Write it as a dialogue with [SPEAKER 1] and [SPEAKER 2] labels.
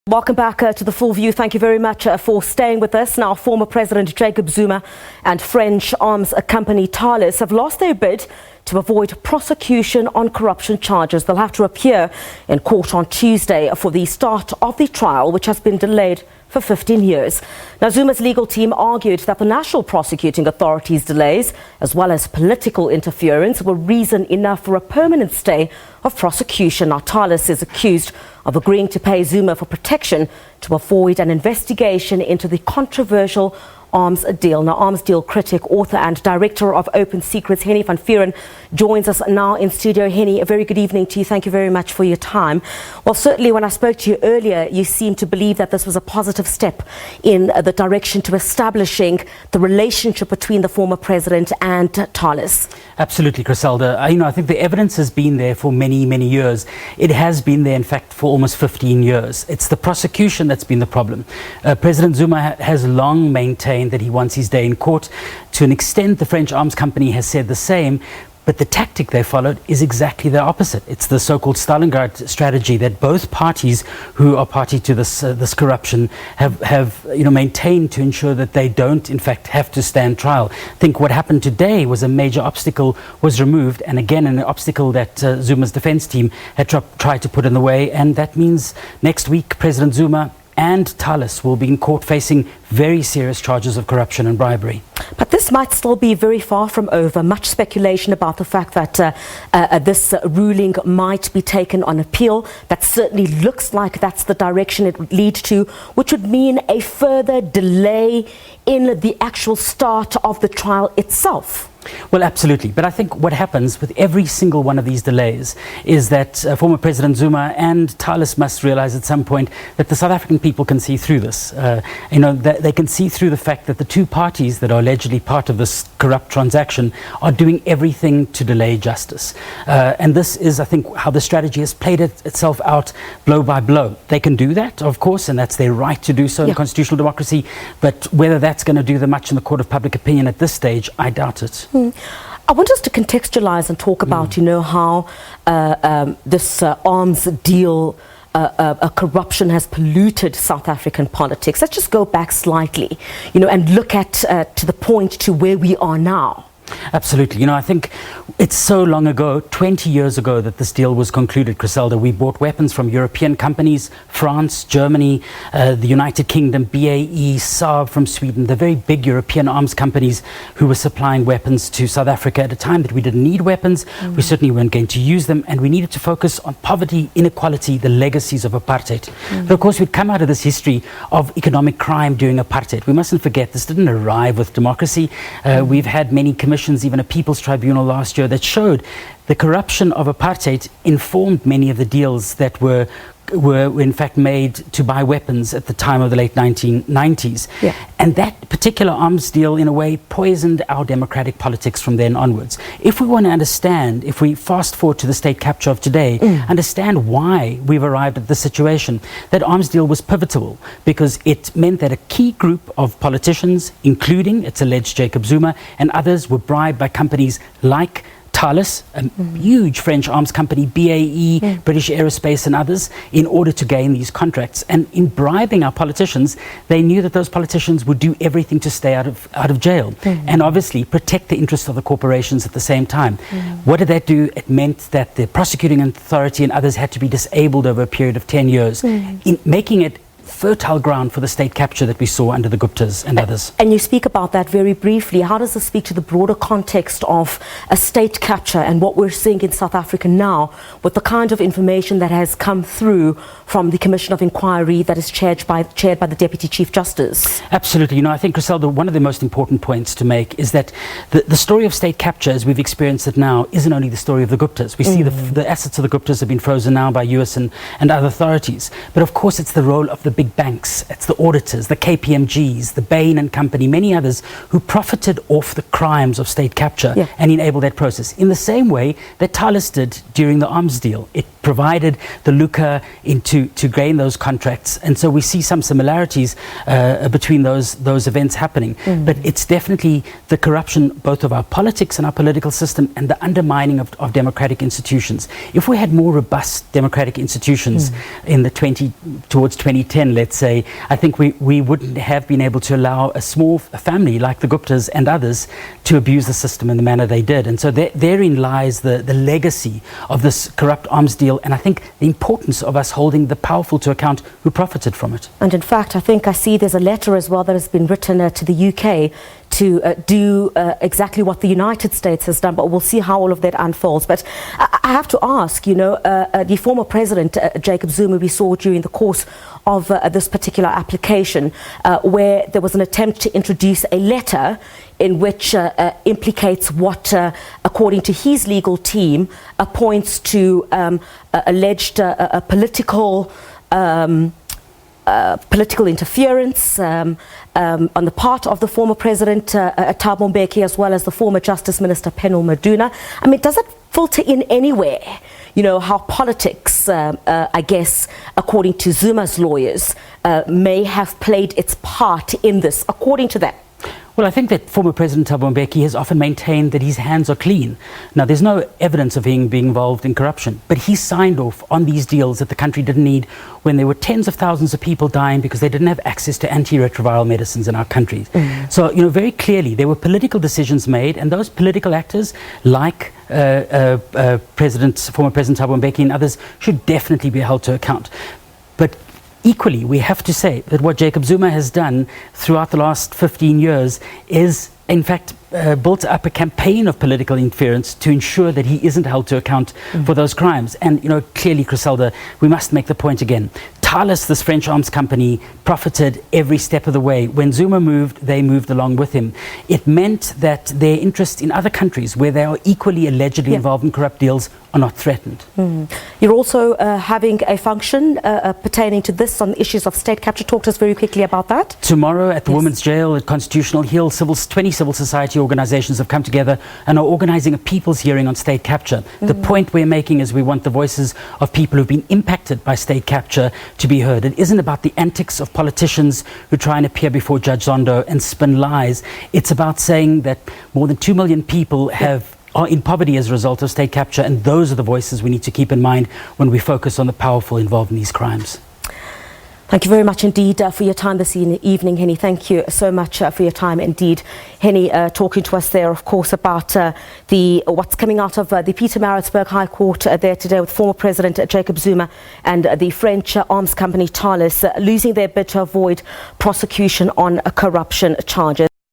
[SPEAKER 1] Welcome back to The Full View. Thank you very much for staying with us. Now, former President Jacob Zuma and French arms company Thales have lost their bid to avoid prosecution on corruption charges. They'll have to appear in court on Tuesday for the start of the trial, which has been delayed for 15 years. Now, Zuma's legal team argued that the National Prosecuting Authority's delays, as well as political interference, were reason enough for a permanent stay of prosecution. Now, Thales is accused of agreeing to pay Zuma for protection to avoid an investigation into the controversial arms deal. Now, arms deal critic, author and director of Open Secrets, Hennie Van Vuuren, joins us now in studio. Hennie, a very good evening to you. Thank you very much for your time. Well, certainly when I spoke to you earlier, you seemed to believe that this was a positive step in the direction to establishing the relationship between the former president and Thales.
[SPEAKER 2] Absolutely, Griselda. I think the evidence has been there for many, many years. It has been there, in fact, for almost 15 years. It's the prosecution that's been the problem. President Zuma has long maintained that he wants his day in court. To an extent, the French arms company has said the same, but the tactic they followed is exactly the opposite. It's the so-called Stalingrad strategy that both parties who are party to this corruption have maintained to ensure that they don't, in fact, have to stand trial. I think what happened today was a major obstacle was removed, and again an obstacle that Zuma's defense team had tried to put in the way, and that means next week President Zuma and Thales will be in court facing very serious charges of corruption and bribery.
[SPEAKER 1] But this might still be very far from over. Much speculation about the fact that this ruling might be taken on appeal. That certainly looks like that's the direction it would lead to, which would mean a further delay in the actual start of the trial itself.
[SPEAKER 2] Well, absolutely. But I think what happens with every single one of these delays is that former President Zuma and Thales must realize at some point that the South African people can see through this. They can see through the fact that the two parties that are allegedly part of this corrupt transaction are doing everything to delay justice. And this is, I think, how the strategy has played itself out blow by blow. They can do that, of course, and that's their right to do so in constitutional democracy. But whether that's going to do them much in the court of public opinion at this stage, I doubt it.
[SPEAKER 1] I want us to contextualize and talk about, how this arms deal corruption has polluted South African politics. Let's just go back slightly, and look at to the point to where we are now.
[SPEAKER 2] Absolutely. I think it's so long ago, 20 years ago, that this deal was concluded, Griselda. We bought weapons from European companies, France, Germany, the United Kingdom, BAE, Saab from Sweden, the very big European arms companies who were supplying weapons to South Africa at a time that we didn't need weapons. We certainly weren't going to use them, and we needed to focus on poverty, inequality, the legacies of apartheid. But of course, we'd come out of this history of economic crime during apartheid. We mustn't forget this didn't arrive with democracy. We've had many commissions, even a People's Tribunal last year, that showed the corruption of apartheid informed many of the deals that were in fact made to buy weapons at the time of the late 1990s. And that particular arms deal, in a way, poisoned our democratic politics from then onwards. If we want to understand, if we fast forward to the state capture of today, understand why we've arrived at this situation, that arms deal was pivotal because it meant that a key group of politicians, including, it's alleged, Jacob Zuma and others, were bribed by companies like Thales, a huge French arms company, BAE, British Aerospace and others, in order to gain these contracts. And in bribing our politicians, they knew that those politicians would do everything to stay out of jail and obviously protect the interests of the corporations at the same time. What did that do? It meant that the prosecuting authority and others had to be disabled over a period of 10 years, in making it fertile ground for the state capture that we saw under the Guptas and others.
[SPEAKER 1] And you speak about that very briefly. How does this speak to the broader context of a state capture and what we're seeing in South Africa now with the kind of information that has come through from the Commission of Inquiry that is chaired by the Deputy Chief Justice?
[SPEAKER 2] Absolutely. I think, Griselda, one of the most important points to make is that the story of state capture, as we've experienced it now, isn't only the story of the Guptas. We see the assets of the Guptas have been frozen now by US and other authorities. But of course, it's the role of the big big banks, it's the auditors, the KPMGs, the Bain and Company, many others who profited off the crimes of state capture and enabled that process. In the same way that Thales did during the arms deal. It provided the lucre to gain those contracts. And so we see some similarities between those events happening. But it's definitely the corruption both of our politics and our political system and the undermining of democratic institutions. If we had more robust democratic institutions in the towards 2010, let's say, I think we wouldn't have been able to allow a small family like the Guptas and others to abuse the system in the manner they did. And so therein lies the legacy of this corrupt arms deal, and I think the importance of us holding the powerful to account who profited from it. And
[SPEAKER 1] in fact, I think I see there's a letter as well that has been written to the UK to do exactly what the United States has done, but we'll see how all of that unfolds. But I have to ask, the former president, Jacob Zuma, we saw during the course of this particular application, where there was an attempt to introduce a letter in which implicates what, according to his legal team, points to alleged political interference on the part of the former president Thabo Mbeki, as well as the former Justice Minister Penel Maduna. I mean, does it filter in anywhere, how politics, I guess, according to Zuma's lawyers, may have played its part in this, according to them?
[SPEAKER 2] Well, I think that former President Thabo Mbeki has often maintained that his hands are clean. Now, there's no evidence of him being involved in corruption, but he signed off on these deals that the country didn't need when there were tens of thousands of people dying because they didn't have access to antiretroviral medicines in our country. So, very clearly there were political decisions made, and those political actors, like former President Thabo Mbeki and others, should definitely be held to account. But equally, we have to say that what Jacob Zuma has done throughout the last 15 years is, in fact, built up a campaign of political interference to ensure that he isn't held to account for those crimes. And, clearly, Criselda, we must make the point again. Thales, this French arms company, profited every step of the way. When Zuma moved, they moved along with him. It meant that their interests in other countries where they are equally allegedly involved in corrupt deals are not threatened.
[SPEAKER 1] You're also having a function pertaining to this on issues of state capture. Talk to us very quickly about that.
[SPEAKER 2] Tomorrow at the Women's Jail at Constitutional Hill, 20 civil society organizations have come together and are organizing a people's hearing on state capture. The point we're making is we want the voices of people who've been impacted by state capture to be heard. It isn't about the antics of politicians who try and appear before Judge Zondo and spin lies. It's about saying that more than 2 million people are in poverty as a result of state capture, and those are the voices we need to keep in mind when we focus on the powerful involved in these crimes.
[SPEAKER 1] Thank you very much indeed for your time this evening, Hennie. Thank you so much for your time indeed. Hennie, talking to us there, of course, about what's coming out of the Pietermaritzburg High Court there today with former President Jacob Zuma and the French arms company Thales losing their bid to avoid prosecution on corruption charges.